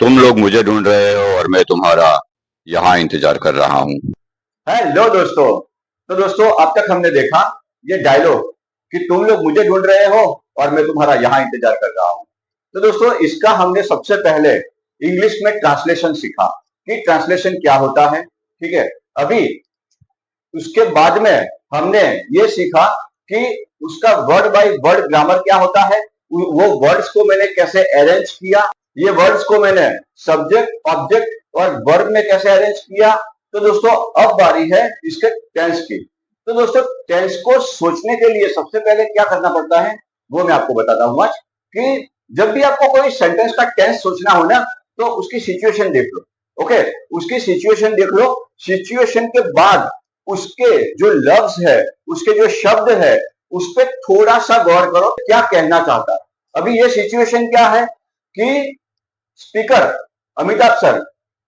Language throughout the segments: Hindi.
तुम लोग मुझे ढूंढ रहे हो और मैं तुम्हारा यहाँ इंतजार कर रहा हूँ। हेलो दोस्तों। तो दोस्तों, अब तक हमने देखा ये डायलॉग कि तुम लोग मुझे ढूंढ रहे हो और मैं तुम्हारा यहाँ इंतजार कर रहा हूँ। तो दोस्तों, इसका हमने सबसे पहले इंग्लिश में ट्रांसलेशन सीखा कि ट्रांसलेशन क्या होता है। ठीक है। अभी उसके बाद में हमने ये सीखा कि उसका वर्ड बाय वर्ड ग्रामर क्या होता है। वो वर्ड्स को मैंने कैसे अरेंज किया, ये वर्ड्स को मैंने सब्जेक्ट ऑब्जेक्ट और वर्ब में कैसे अरेंज किया। तो दोस्तों, अब बारी है इसके टेंस की। तो दोस्तों, टेंस को सोचने के लिए सबसे पहले क्या करना पड़ता है वो मैं आपको बताता हूं आज। कि जब भी आपको कोई सेंटेंस का टेंस सोचना हो ना, तो उसकी सिचुएशन देख लो। ओके, उसकी सिचुएशन देख लो। सिचुएशन के बाद उसके जो लफ्ज है, उसके जो शब्द है, उस पर थोड़ा सा गौर करो क्या कहना चाहता है। अभी ये सिचुएशन क्या है कि स्पीकर अमिताभ सर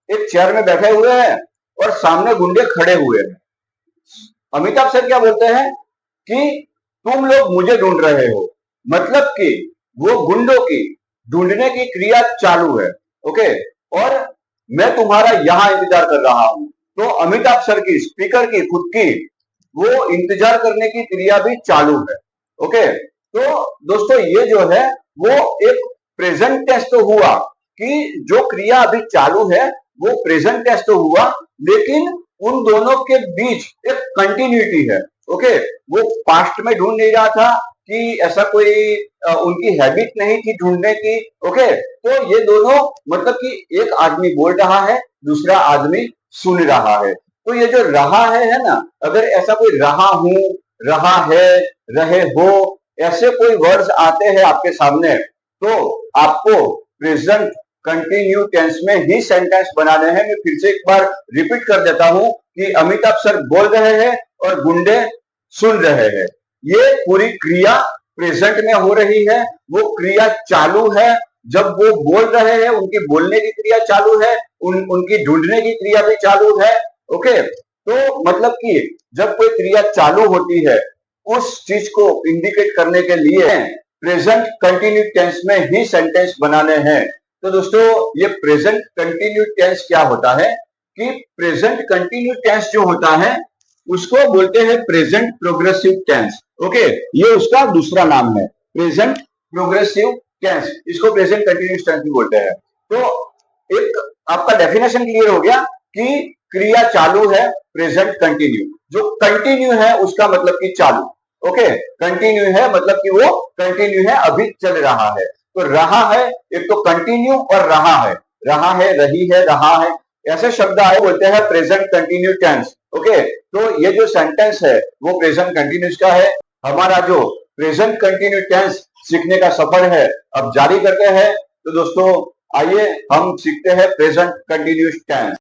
एक चेयर में बैठे हुए हैं और सामने गुंडे खड़े हुए हैं। अमिताभ सर क्या बोलते हैं कि तुम लोग मुझे ढूंढ रहे हो, मतलब कि वो गुंडों की ढूंढने की क्रिया चालू है। ओके, और मैं तुम्हारा यहां इंतजार कर रहा हूं। तो अमिताभ सर की, स्पीकर की खुद की वो इंतजार करने की क्रिया भी चालू है। ओके, तो दोस्तों ये जो है वो एक प्रेजेंट टेंस तो हुआ कि जो क्रिया अभी चालू है वो प्रेजेंट टेंस तो हुआ, लेकिन उन दोनों के बीच एक कंटिन्यूटी है। ओके, वो पास्ट में ढूंढ नहीं रहा था कि ऐसा कोई उनकी हैबिट नहीं थी ढूंढने की। ओके, तो ये दोनों मतलब कि एक आदमी बोल रहा है, दूसरा आदमी सुन रहा है। तो ये जो रहा है ना, अगर ऐसा कोई रहा हूं, रहा है, रहे हो, ऐसे कोई वर्ड्स आते हैं आपके सामने, तो आपको प्रेजेंट कंटिन्यू टेंस में ही सेंटेंस बनाने हैं। मैं फिर से एक बार रिपीट कर देता हूं कि अमिताभ सर बोल रहे हैं और गुंडे सुन रहे हैं। ये पूरी क्रिया प्रेजेंट में हो रही है, वो क्रिया चालू है। जब वो बोल रहे हैं उनकी बोलने की क्रिया चालू है, उनकी ढूंढने की क्रिया भी चालू है। ओके, तो मतलब कि जब कोई क्रिया चालू होती है उस चीज को इंडिकेट करने के लिए प्रेजेंट कंटिन्यू टेंस में ही सेंटेंस बनाने हैं। तो दोस्तों, ये प्रेजेंट कंटिन्यू टेंस क्या होता है कि प्रेजेंट कंटिन्यू टेंस जो होता है उसको बोलते हैं प्रेजेंट प्रोग्रेसिव टेंस। ओके, ये उसका दूसरा नाम है, प्रेजेंट प्रोग्रेसिव टेंस। इसको प्रेजेंट कंटिन्यूअस टेंस भी बोलते हैं। तो एक आपका डेफिनेशन क्लियर हो गया कि क्रिया चालू है, प्रेजेंट कंटिन्यू। जो कंटिन्यू है उसका मतलब कि चालू। ओके, कंटिन्यू है मतलब कि वो कंटिन्यू है, अभी चल रहा है। तो रहा है, एक तो कंटिन्यू और रहा है, रहा है, रही है, रहा है, ऐसे शब्द आए बोलते हैं प्रेजेंट कंटिन्यू टेंस। ओके, तो ये जो सेंटेंस है वो प्रेजेंट कंटिन्यूस का है। हमारा जो प्रेजेंट कंटिन्यू टेंस सीखने का सफर है अब जारी करते हैं। तो दोस्तों, आइए हम सीखते हैं प्रेजेंट कंटिन्यूस टेंस।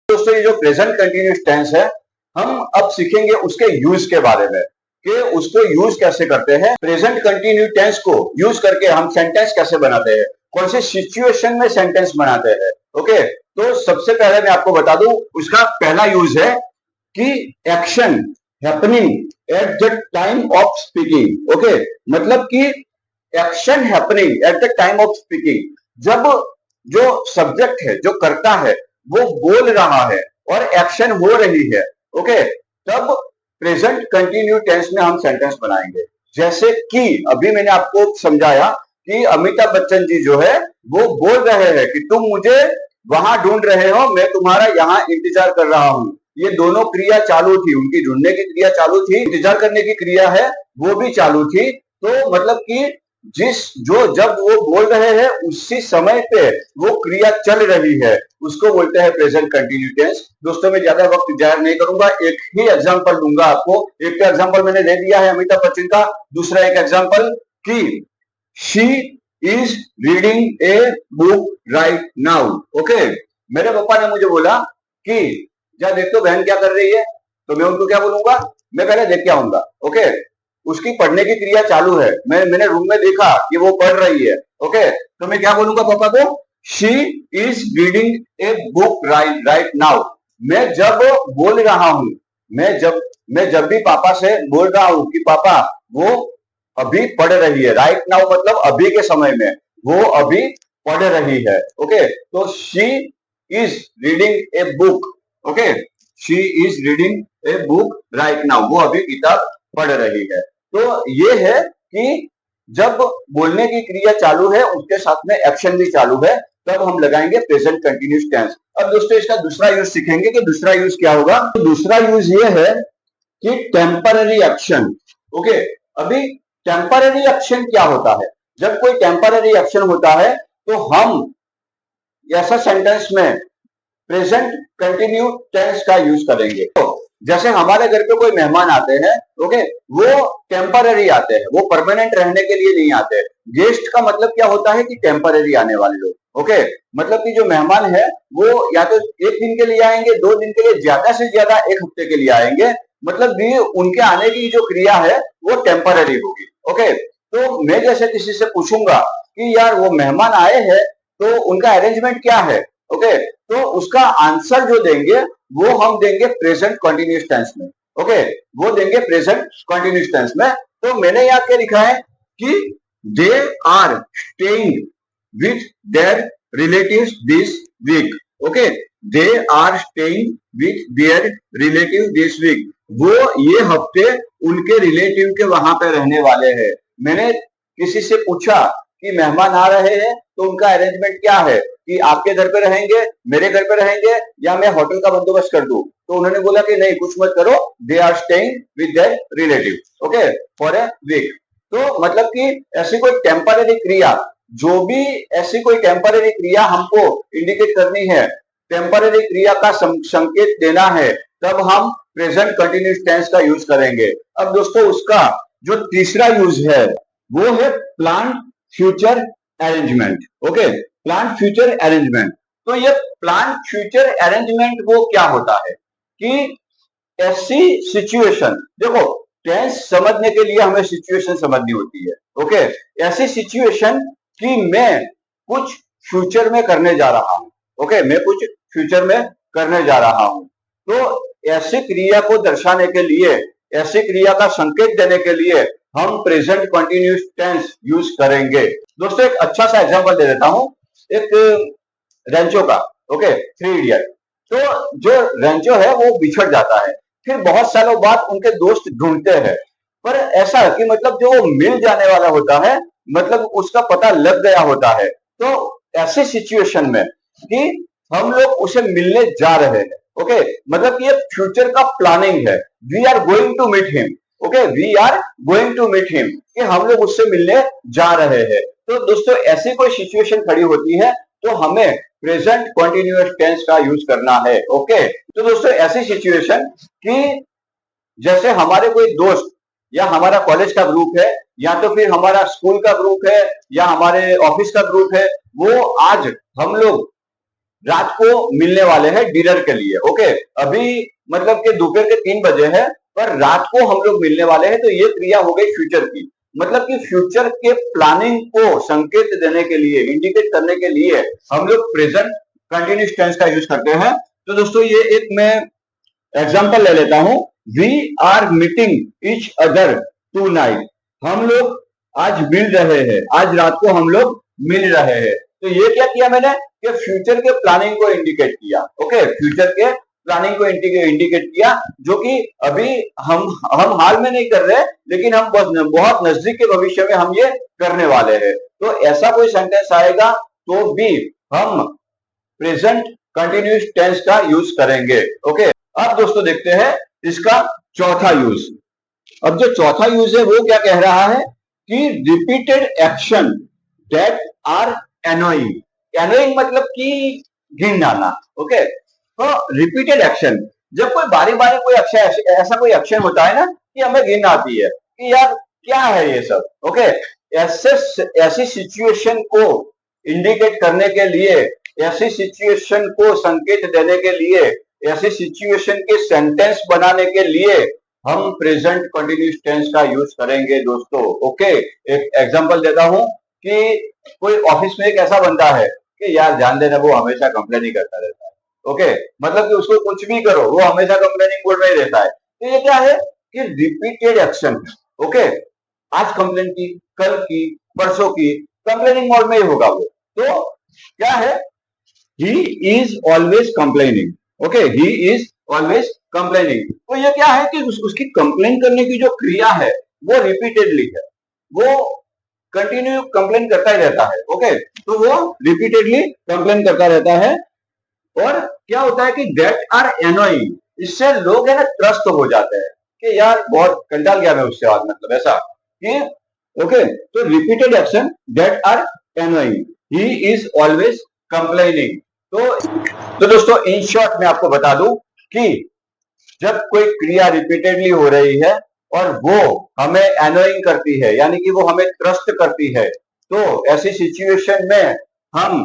दोस्तों, ये जो प्रेजेंट कंटिन्यूअस टेंस है हम अब सीखेंगे उसके यूज के बारे में कि उसको यूज कैसे करते हैं। प्रेजेंट कंटिन्यू टेंस को यूज करके हम सेंटेंस कैसे बनाते हैं, कौन सी सिचुएशन में सेंटेंस बनाते हैं। ओके, तो सबसे पहले मैं आपको बता दूं उसका पहला यूज है कि action happening at the time of speaking. Okay, मतलब कि action happening at the time of speaking, जब जो सब्जेक्ट है, जो करता है, वो बोल रहा है और एक्शन हो रही है। ओके, तब प्रेजेंट कंटिन्यू टेंस में हम सेंटेंस बनाएंगे। जैसे कि अभी मैंने आपको समझाया कि अमिताभ बच्चन जी जो है वो बोल रहे हैं कि तुम मुझे वहां ढूंढ रहे हो, मैं तुम्हारा यहां इंतजार कर रहा हूं। ये दोनों क्रिया चालू थी, उनकी ढूंढने की क्रिया चालू थी, इंतजार करने की क्रिया है वो भी चालू थी। तो मतलब कि जिस जो जब वो बोल रहे हैं उसी समय पे वो क्रिया चल रही है, उसको बोलते हैं प्रेजेंट कंटिन्यू टेंस। दोस्तों, मैं ज्यादा वक्त जाहिर नहीं करूंगा, एक ही एग्जांपल दूंगा आपको। एक का एग्जांपल मैंने दे दिया है अमिताभ बच्चन का, दूसरा एक एग्जांपल कि she is reading a book right now. Okay, मेरे पापा ने मुझे बोला कि जा देख तो बहन क्या कर रही है। तो मैं उनको क्या बोलूंगा, मैं पहले देख के आऊंगा। ओके, उसकी पढ़ने की क्रिया चालू है, मैंने रूम में देखा कि वो पढ़ रही है। ओके, तो मैं क्या बोलूंगा पापा को she is reading a book right now. मैं जब बोल रहा हूं, मैं जब भी पापा से बोल रहा हूं कि पापा वो अभी पढ़ रही है, राइट नाउ मतलब अभी के समय में, वो अभी पढ़ रही है। ओके, तो she is reading a book. Okay, she is reading a book right now, वो अभी किताब पढ़ रही है। तो ये है कि जब बोलने की क्रिया चालू है उसके साथ में एक्शन भी चालू है, तब हम लगाएंगे प्रेजेंट कंटिन्यूस टेंस। अब दोस्तों इसका दूसरा यूज सीखेंगे कि दूसरा यूज क्या होगा। तो दूसरा यूज ये है कि टेम्पररी एक्शन। ओके, अभी टेम्पररी एक्शन क्या होता है? जब कोई टेम्पररी एक्शन होता है तो हम ऐसा सेंटेंस में प्रेजेंट कंटिन्यू टेंस का यूज करेंगे। तो जैसे हमारे घर पे कोई मेहमान आते हैं, ओके, वो टेम्पररी आते हैं, वो परमानेंट रहने के लिए नहीं आते। गेस्ट का मतलब क्या होता है कि टेम्पररी आने वाले लोग। ओके, मतलब कि जो मेहमान है वो या तो एक दिन के लिए आएंगे, 2 दिन के लिए, ज्यादा से ज्यादा 1 हफ्ते के लिए आएंगे। मतलब भी उनके आने की जो क्रिया है वो टेम्पररी होगी। ओके, तो मैं जैसे किसी से पूछूंगा कि यार वो मेहमान आए हैं तो उनका अरेंजमेंट क्या है, ओके, तो उसका आंसर जो देंगे वो हम देंगे प्रेजेंट कंटिन्यूअस टेंस में। ओके, वो देंगे प्रेजेंट कंटिन्यूअस टेंस में। तो मैंने यहाँ क्या लिखा है कि they are staying with their relatives this week. Okay, they are staying with their relative this week, वो ये हफ्ते उनके रिलेटिव के वहां पे रहने वाले हैं। मैंने किसी से पूछा कि मेहमान आ रहे हैं तो उनका अरेंजमेंट क्या है, कि आपके घर पे रहेंगे, मेरे घर पे रहेंगे, या मैं होटल का बंदोबस्त कर दूं। तो उन्होंने बोला कि नहीं, कुछ मत करो, they are staying with their relative, okay, for a week. तो मतलब कि ऐसी कोई टेम्पररी क्रिया, जो भी ऐसी कोई टेम्पररी क्रिया हमको इंडिकेट करनी है, टेम्पररी क्रिया का संकेत देना है, तब हम प्रेजेंट कंटिन्यूअस टेंस का यूज करेंगे। अब दोस्तों उसका जो तीसरा यूज है वो है plan future arrangement. Okay, plan future arrangement. तो ये प्लान फ्यूचर अरेंजमेंट वो क्या होता है कि ऐसी सिचुएशन, देखो टेंस समझने के लिए हमें सिचुएशन समझनी होती है। ओके, ऐसी सिचुएशन कि मैं कुछ फ्यूचर में करने जा रहा हूं। ओके, मैं कुछ फ्यूचर में करने जा रहा हूं, तो ऐसी क्रिया को दर्शाने के लिए, ऐसी क्रिया का संकेत देने के लिए हम प्रेजेंट कंटिन्यूअस टेंस यूज करेंगे। दोस्तों एक अच्छा सा एग्जांपल दे देता हूं, एक रेंचो का। Okay, 3 idiot. तो जो रेंचो है वो बिछड़ जाता है, फिर बहुत सालों बाद उनके दोस्त ढूंढते हैं, पर ऐसा कि मतलब जो वो मिल जाने वाला होता है, मतलब उसका पता लग गया होता है। तो ऐसी सिचुएशन में कि हम लोग उसे मिलने जा रहे हैं, ओके, मतलब कि ये फ्यूचर का प्लानिंग है, we are going to meet him. Okay, we are going to meet him, कि हम लोग उससे मिलने जा रहे हैं। तो दोस्तों ऐसी कोई सिचुएशन खड़ी होती है तो हमें प्रेजेंट कंटिन्यूअस टेंस का यूज करना है। ओके, तो दोस्तों ऐसी सिचुएशन कि जैसे हमारे कोई दोस्त या हमारा कॉलेज का ग्रुप है, या तो फिर हमारा स्कूल का ग्रुप है, या हमारे ऑफिस का ग्रुप है, वो आज हम लोग रात को मिलने वाले हैं डिनर के लिए। ओके, अभी मतलब कि दोपहर के 3 बजे है, पर रात को हम लोग मिलने वाले हैं, तो ये क्रिया हो गई फ्यूचर की। मतलब कि फ्यूचर के प्लानिंग को संकेत देने के लिए, इंडिकेट करने के लिए हम लोग प्रेजेंट कंटिन्यूअस टेंस का यूज करते हैं। तो दोस्तों ये एक मैं एग्जांपल ले लेता हूं, we are meeting each other tonight, हम लोग आज मिल रहे हैं, आज रात को हम लोग मिल रहे हैं। तो ये क्या किया मैंने कि फ्यूचर के प्लानिंग को इंडिकेट किया। ओके, फ्यूचर के प्लानिंग को इंडिकेट किया, जो कि अभी हम हाल में नहीं कर रहे, लेकिन हम बहुत नजदीक के भविष्य में हम ये करने वाले हैं। तो ऐसा कोई सेंटेंस आएगा तो भी हम प्रेजेंट कंटिन्यूअस टेंस का यूज करेंगे। ओके, अब दोस्तों देखते हैं इसका चौथा यूज। अब जो चौथा यूज है वो क्या कह रहा है कि repeated action that are annoying. Annoying मतलब कि घिन आना। ओके, तो रिपीटेड एक्शन, जब कोई बारी बारी कोई एक्शन, ऐसा कोई एक्शन होता है ना कि हमें घिन आती है कि यार क्या है ये सब। ओके, ऐसी सिचुएशन को इंडिकेट करने के लिए, ऐसी सिचुएशन को संकेत देने के लिए, ऐसी सिचुएशन के सेंटेंस बनाने के लिए हम प्रेजेंट कंटिन्यूअस टेंस का यूज करेंगे दोस्तों। ओके, एक एग्जांपल देता हूं कि कोई ऑफिस में एक ऐसा बंदा है कि यार जान देना, वो हमेशा कंप्लेन ही करता रहता है। ओके, मतलब कि उसको कुछ भी करो वो हमेशा कंप्लेनिंग मोड में ही रहता है। तो ये क्या है कि रिपीटेड एक्शन। ओके, आज कंप्लेन की, कल की, परसों की, कंप्लेनिंग मोड में ही होगा वो। तो क्या है, ही is always complaining. Okay, he is always complaining. तो ये क्या है कि उसकी कंप्लेन करने की जो क्रिया है वो रिपीटेडली है, वो कंटिन्यू कंप्लेन करता ही रहता है। ओके, तो वो रिपीटेडली कंप्लेन करता रहता है। और क्या होता है कि दैट आर एनोइंग, इससे लोग है ना त्रस्त हो जाते हैं कि यार बहुत कंटाल गया मैं उससे, आज मतलब ऐसा कि ओके। तो repeated action that are annoying, he is always complaining. तो दोस्तों इन शॉर्ट मैं आपको बता दूं कि जब कोई क्रिया रिपीटेडली हो रही है और वो हमें एनोइंग करती है, यानी कि वो हमें त्रस्त करती है, तो ऐसी सिचुएशन में हम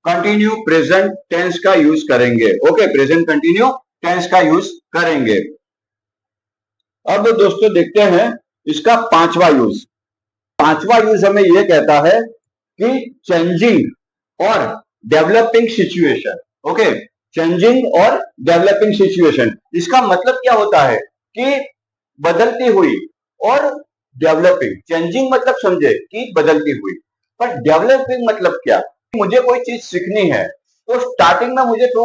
कंटिन्यू प्रेजेंट टेंस का यूज करेंगे। ओके, प्रेजेंट कंटिन्यू टेंस का यूज करेंगे। अब दोस्तों देखते हैं इसका पांचवा यूज। पांचवा यूज हमें यह कहता है कि चेंजिंग और डेवलपिंग सिचुएशन। ओके, चेंजिंग और डेवलपिंग सिचुएशन, इसका मतलब क्या होता है कि बदलती हुई और डेवलपिंग। चेंजिंग मतलब समझे कि बदलती हुई, पर डेवलपिंग मतलब क्या, मुझे कोई चीज सीखनी है तो स्टार्टिंग में मुझे तो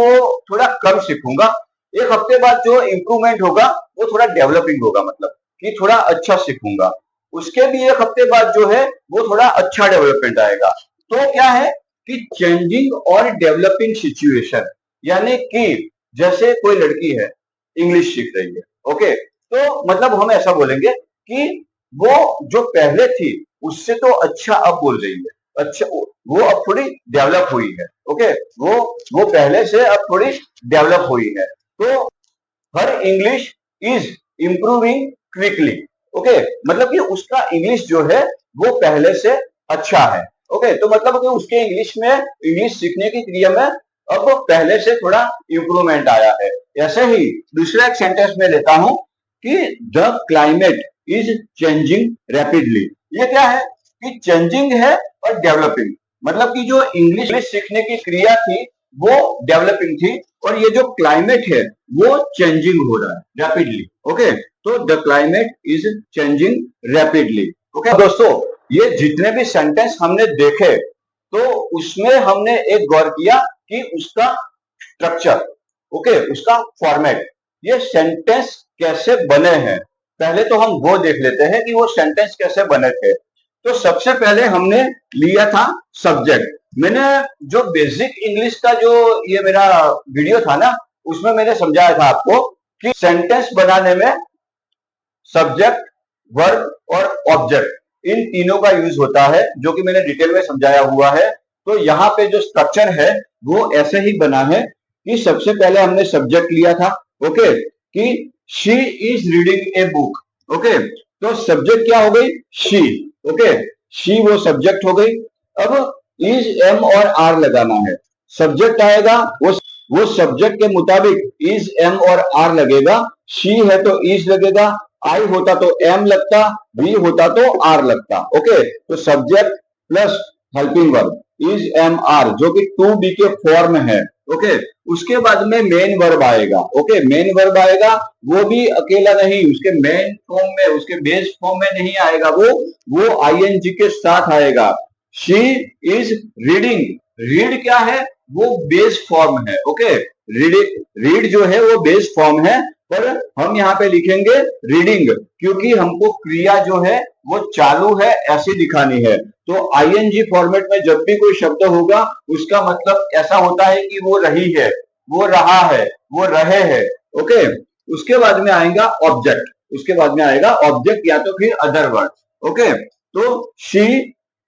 थोड़ा कम सीखूंगा, एक हफ्ते बाद जो इंप्रूवमेंट होगा वो थोड़ा डेवलपिंग होगा, मतलब कि थोड़ा अच्छा सीखूंगा। उसके भी एक हफ्ते बाद जो है वो थोड़ा अच्छा डेवलपमेंट आएगा। तो क्या है कि चेंजिंग और डेवलपिंग सिचुएशन, यानी कि जैसे कोई लड़की है इंग्लिश सीख रही है। ओके, तो मतलब हम ऐसा बोलेंगे कि वो जो पहले थी उससे तो अच्छा अब बोल रही है, अच्छा वो अब थोड़ी डेवलप हुई है। ओके, वो पहले से अब थोड़ी डेवलप हुई है। तो हर English is improving quickly. Okay, मतलब कि उसका इंग्लिश जो है वो पहले से अच्छा है। ओके, तो मतलब कि उसके इंग्लिश में, इंग्लिश सीखने की क्रिया में अब पहले से थोड़ा इंप्रूवमेंट आया है। ऐसे ही दूसरा एक सेंटेंस में लेता हूं कि the climate is changing rapidly. ये क्या है कि चेंजिंग है और डेवलपिंग, मतलब कि जो इंग्लिश सीखने की क्रिया थी वो डेवलपिंग थी, और ये जो क्लाइमेट है वो चेंजिंग हो रहा है रैपिडली। ओके, तो the climate is changing rapidly. Okay दोस्तों, ये जितने भी सेंटेंस हमने देखे तो उसमें हमने एक गौर किया कि उसका स्ट्रक्चर, ओके, उसका फॉर्मेट, ये सेंटेंस कैसे बने हैं। पहले तो हम वो देख लेते हैं कि वो सेंटेंस कैसे बने थे। तो सबसे पहले हमने लिया था सब्जेक्ट। मैंने जो बेसिक इंग्लिश का जो ये मेरा वीडियो था ना, उसमें मैंने समझाया था आपको कि सेंटेंस बनाने में सब्जेक्ट, वर्ब और ऑब्जेक्ट, इन तीनों का यूज होता है, जो कि मैंने डिटेल में समझाया हुआ है। तो यहाँ पे जो स्ट्रक्चर है वो ऐसे ही बना है कि सबसे पहले हमने सब्जेक्ट लिया था। ओके, कि she is reading a book. Okay, तो सब्जेक्ट क्या हो गई, शी। ओके, शी वो सब्जेक्ट हो गई। अब इज, एम और आर लगाना है। सब्जेक्ट आएगा वो सब्जेक्ट के मुताबिक इज, एम और आर लगेगा। शी है तो इज लगेगा, आई होता तो एम लगता, वी होता तो आर लगता। ओके, तो subject plus helping verb is, am, are, जो कि टू बी के फॉर्म है। ओके, उसके बाद में मेन वर्ब आएगा। ओके, मेन वर्ब आएगा, वो भी अकेला नहीं, उसके मेन फॉर्म में, उसके बेस फॉर्म में नहीं आएगा, वो आईएनजी के साथ आएगा। शी इज रीडिंग, रीड क्या है, वो बेस फॉर्म है। ओके, रीड जो है वो बेस फॉर्म है, पर हम यहाँ पे लिखेंगे रीडिंग, क्योंकि हमको क्रिया जो है वो चालू है ऐसी दिखानी है। तो आईएनजी फॉर्मेट में जब भी कोई शब्द होगा उसका मतलब ऐसा होता है कि वो रही है, वो रहा है, वो रहे हैं। ओके, उसके बाद में आएगा ऑब्जेक्ट, उसके बाद में आएगा ऑब्जेक्ट या तो फिर अदर वर्ड। ओके, तो she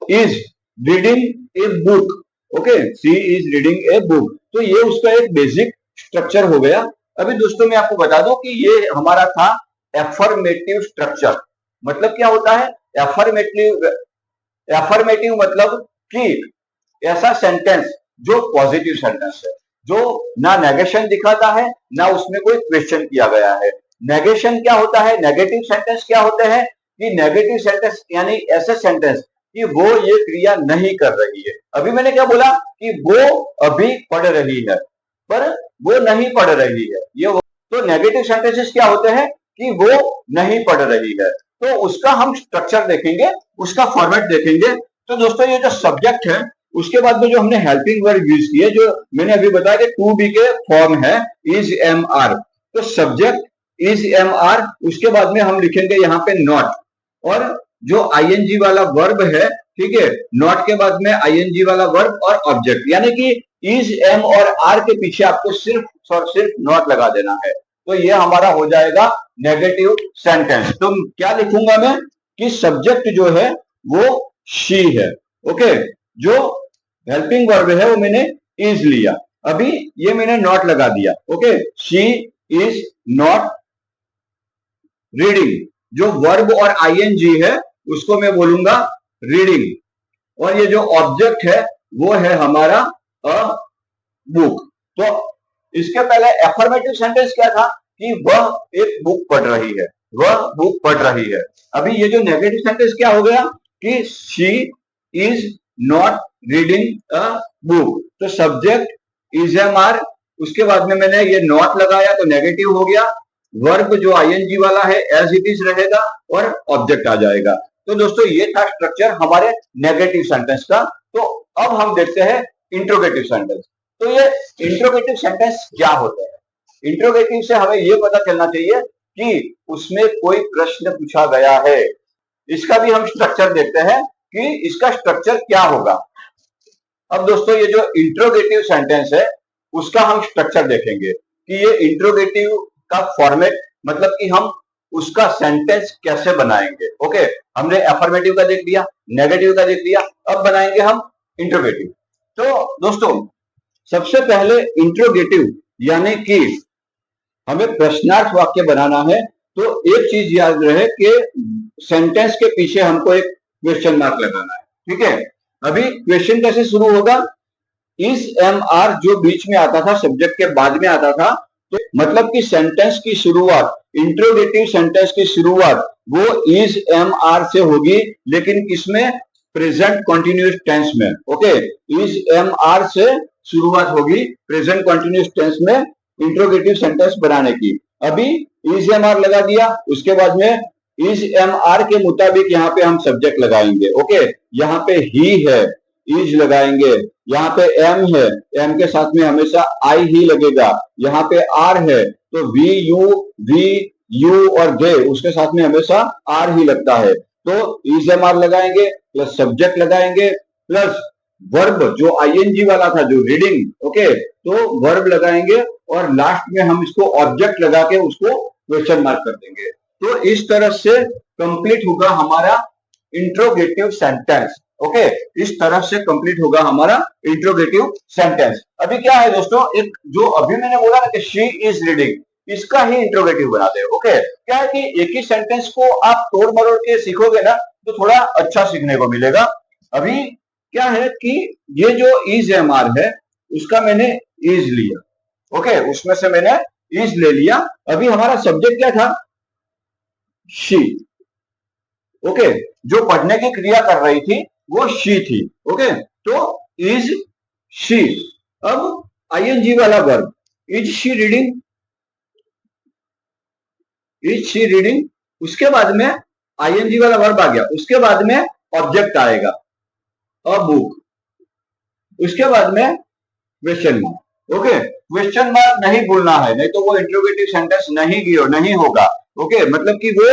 is reading a book. Okay, she is reading a book. तो ये उसका एक बेसिक स्ट्रक्चर हो गया। अभी दोस्तों मैं आपको बता दूं कि ये हमारा था एफर्मेटिव स्ट्रक्चर। मतलब क्या होता है एफर्मेटिव, एफर्मेटिव मतलब कि ऐसा सेंटेंस जो पॉजिटिव सेंटेंस है, जो ना नेगेशन दिखाता है ना उसमें कोई क्वेश्चन किया गया है। नेगेशन क्या होता है, नेगेटिव सेंटेंस क्या होते हैं कि नेगेटिव सेंटेंस यानी ऐसे सेंटेंस कि वो ये क्रिया नहीं कर रही है। अभी मैंने क्या बोला कि वो अभी पढ़ रही है, पर वो नहीं पढ़ रही है। तो नेगेटिव सेंटेंसेस क्या होते हैं कि वो नहीं पढ़ रही है। तो उसका हम स्ट्रक्चर देखेंगे, उसका फॉर्मेट देखेंगे। तो दोस्तों ये जो सब्जेक्ट है, उसके बाद में जो हमने हेल्पिंग वर्ड यूज किए, जो मैंने अभी बताया कि टू बी के फॉर्म है इज एम आर। तो सब्जेक्ट इज एम आर, उसके बाद में हम लिखेंगे यहाँ पे नॉट, और जो आईएनजी वाला वर्ब है, ठीक है, नॉट के बाद में आईएनजी वाला वर्ब और ऑब्जेक्ट, यानी कि इज एम और आर के पीछे आपको सिर्फ और सिर्फ नॉट लगा देना है। तो ये हमारा हो जाएगा नेगेटिव सेंटेंस। तो क्या लिखूंगा मैं कि सब्जेक्ट जो है वो शी है। ओके, जो हेल्पिंग वर्ब है वो मैंने इज लिया, अभी ये मैंने नॉट लगा दिया। Okay, she is not reading. जो वर्ब और आईएनजी है उसको मैं बोलूंगा रीडिंग, और ये जो ऑब्जेक्ट है वो है हमारा अ बुक। तो इसके पहले एफर्मेटिव सेंटेंस क्या था कि वह एक बुक पढ़ रही है, वह बुक पढ़ रही है। अभी ये जो नेगेटिव सेंटेंस क्या हो गया कि she is not reading a book. तो सब्जेक्ट इज एम आर, उसके बाद में मैंने ये नॉट लगाया तो नेगेटिव हो गया। वर्ब जो आईएनजी वाला है एज इट इज रहेगा और ऑब्जेक्ट आ जाएगा। तो दोस्तों ये था स्ट्रक्चर हमारे नेगेटिव सेंटेंस का। तो अब हम देखते हैं इंट्रोगेटिव सेंटेंस। तो ये इंट्रोगेटिव सेंटेंस क्या होता है? इंट्रोगेटिव से हमें यह पता चलना चाहिए कि उसमें कोई प्रश्न पूछा गया है। इसका भी हम स्ट्रक्चर देखते हैं कि इसका स्ट्रक्चर क्या होगा। अब दोस्तों ये जो इंट्रोगेटिव सेंटेंस है उसका हम स्ट्रक्चर देखेंगे कि ये इंट्रोगेटिव का फॉर्मेट, मतलब कि हम उसका सेंटेंस कैसे बनाएंगे। ओके, हमने अफर्मेटिव का देख लिया, नेगेटिव का देख लिया, अब बनाएंगे हम इंट्रोगेटिव। तो दोस्तों सबसे पहले इंट्रोगेटिव यानी कि हमें प्रश्नार्थ वाक्य बनाना है। तो एक चीज याद रहे कि सेंटेंस के पीछे हमको एक क्वेश्चन मार्क लगाना है। ठीक है, अभी क्वेश्चन कैसे शुरू होगा? इस एम आर जो बीच में आता था, सब्जेक्ट के बाद में आता था, तो मतलब कि सेंटेंस की शुरुआत, इंट्रोगेटिव सेंटेंस की शुरुआत वो इज एम आर से होगी, लेकिन किसमें? प्रेजेंट कंटिन्यूअस टेंस में। ओके, इज एम आर से शुरुआत होगी प्रेजेंट कंटिन्यूअस टेंस में इंट्रोगेटिव सेंटेंस बनाने की। अभी इज एम आर लगा दिया, उसके बाद में इज एम आर के मुताबिक यहाँ पे हम सब्जेक्ट लगाएंगे। ओके, यहाँ पे ही है, इज लगाएंगे, यहाँ पे एम है, एम के साथ में हमेशा आई ही लगेगा, यहाँ पे आर है तो वी यू और दे, उसके साथ में हमेशा आर ही लगता है। तो इज एम आर लगाएंगे प्लस सब्जेक्ट लगाएंगे प्लस वर्ब जो आईएनजी वाला था जो रीडिंग। ओके, तो वर्ब लगाएंगे और लास्ट में हम इसको ऑब्जेक्ट लगा के उसको क्वेश्चन मार्क कर देंगे। तो इस तरह से कंप्लीट होगा हमारा इंट्रोगेटिव सेंटेंस। ओके, इस तरह से कंप्लीट होगा हमारा इंट्रोगेटिव सेंटेंस। अभी क्या है दोस्तों, एक जो अभी मैंने बोला ना कि शी इज रीडिंग, इसका ही इंट्रोगेटिव बनाते हैं। ओके, क्या है कि एक ही सेंटेंस को आप तोड़ मरोड़ के सीखोगे ना तो थोड़ा अच्छा सीखने को मिलेगा। अभी क्या है कि ये जो इज एम आर है उसका मैंने इज लिया। ओके, उसमें से मैंने इज ले लिया। अभी हमारा सब्जेक्ट क्या था? शी। ओके, जो पढ़ने की क्रिया कर रही थी वो शी थी। ओके, तो इज शी। अब आईएनजी वाला verb, is she reading, is she reading, उसके बाद में आईएनजी वाला वर्ब आ गया, उसके बाद में ऑब्जेक्ट आएगा अ बुक, उसके बाद में question mark. Okay, question mark नहीं भूलना है, नहीं तो वो इंट्रोगेटिव सेंटेंस नहीं होगा। ओके, मतलब कि वो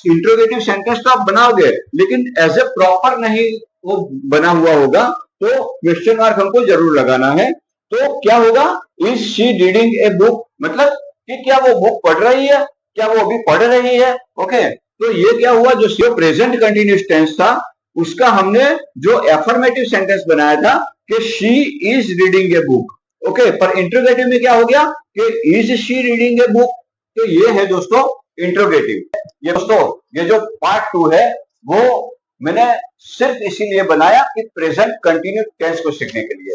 इंट्रोगेटिव सेंटेंस तो आप बनाओगे लेकिन एज ए प्रॉपर नहीं वो बना हुआ होगा, तो क्वेश्चन मार्क हमको जरूर लगाना है। तो क्या होगा? Is she reading a book, मतलब कि क्या वो बुक पढ़ रही है, क्या वो अभी पढ़ रही है। ओके, तो ये क्या हुआ, जो प्रेजेंट कंटिन्यूअस टेंस था उसका हमने जो एफर्मेटिव सेंटेंस बनाया था कि she is reading a book. Okay, पर इंट्रोगेटिव में क्या हो गया कि is she reading a book. तो ये है दोस्तों इंट्रोगेटिव। ये दोस्तों ये जो पार्ट 2 है वो मैंने सिर्फ इसीलिए बनाया कि प्रेजेंट कंटिन्यूअस टेंस को सीखने के लिए।